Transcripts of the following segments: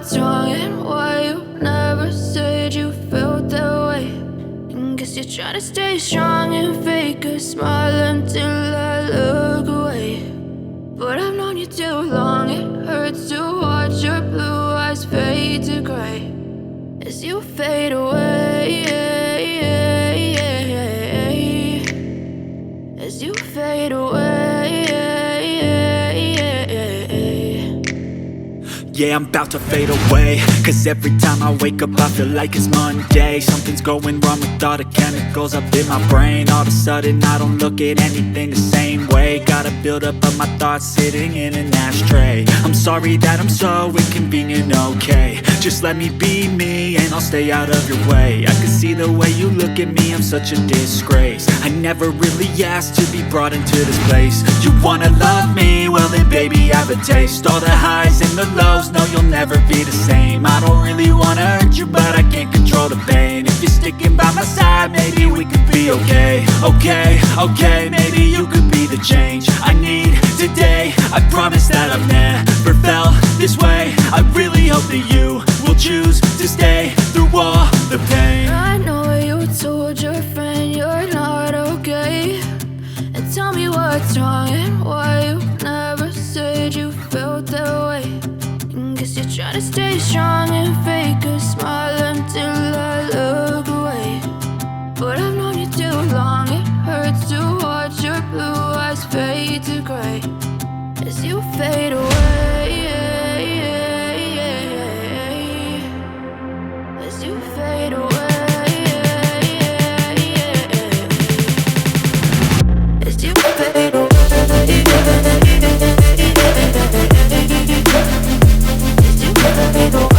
what's wrong and why you never said you felt that way. And guess you're trying to stay strong and fake a smile until I look away. But I've known you too long, it hurts to watch your blue eyes fade to gray as you fade away, as you fade away. Yeah, I'm about to fade away, cause every time I wake up I feel like it's Monday. Something's going wrong with all the chemicals up in my brain. All of a sudden I don't look at anything the same way. Gotta build up of my thoughts sitting in an ashtray. I'm sorry that I'm so inconvenient, okay. Just let me be me and I'll stay out of your way. I can see the way you look at me, I'm such a disgrace. I never really asked to be brought into this place. You wanna love me? Well then baby I have a taste. All the highs and the lows, no you'll never be the same. I don't really wanna hurt you but I can't control the pain. If you're sticking by my side maybe we could be okay. Okay, maybe you could be the change I need today. I promise that I've never felt this way. I really hope that you will choose to stay through all the pain. I know you told your friend you're not okay, and tell me what's wrong and why you never said you felt that way. And guess you're trying to stay strong and fake a smile until I look away. But I've known you too long, it hurts to watch your blue eyes fade to gray as you fade away, as you fade away. As you fade away, as you fade away.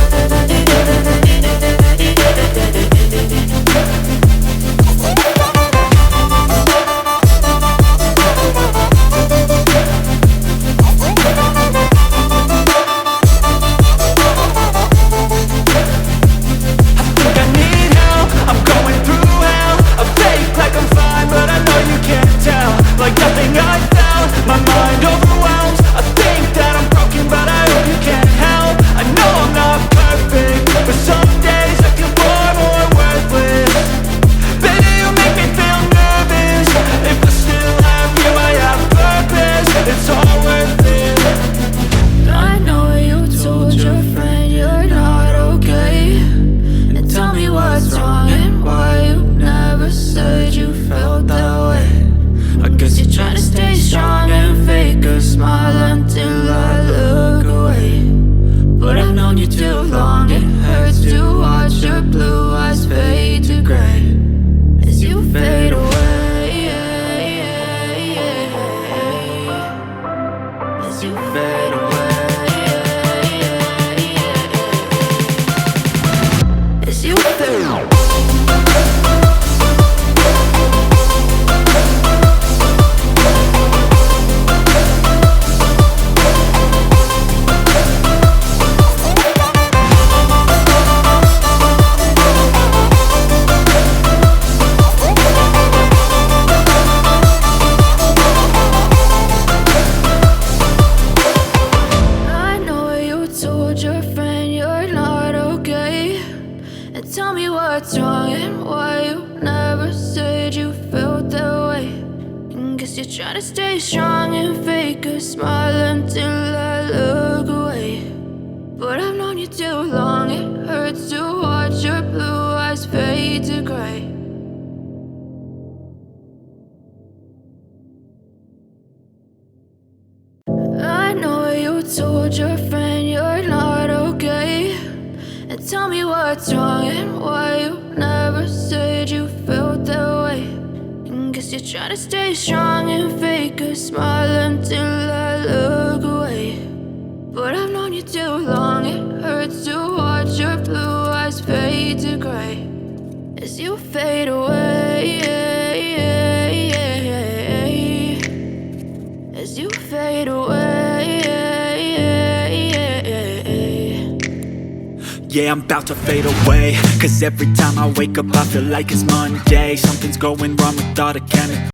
Like nothing I felt, my mind overwhelms. I think that I'm broken, but I hope you can't help. I know I'm not perfect, but some days I feel far more worthless. Baby, you make me feel nervous. If I still have you, I have purpose. It's all worth it. I know you told your friend you're not okay, and tell me what's wrong and why you never said you felt that way. I guess you're trying to stay strong and fake a smile until I look away. But I've known you too long, it hurts to watch your blue eyes fade to gray as you fade away, as you fade away, as you fade away. Tell me what's wrong and why you never said you felt that way. And guess you're trying to stay strong and fake a smile until I look away. But I've known you too long, it hurts to watch your blue eyes fade to gray. I know you told your friend you're not okay, and tell me what's wrong and why you never said you felt that way. And guess you're trying to stay strong and fake a smile until I look away. But I've known you too long, it hurts to watch your blue eyes fade to gray as you fade away, as you fade away. Yeah, I'm about to fade away, cause every time I wake up I feel like it's Monday. Something's going wrong with all the chemicals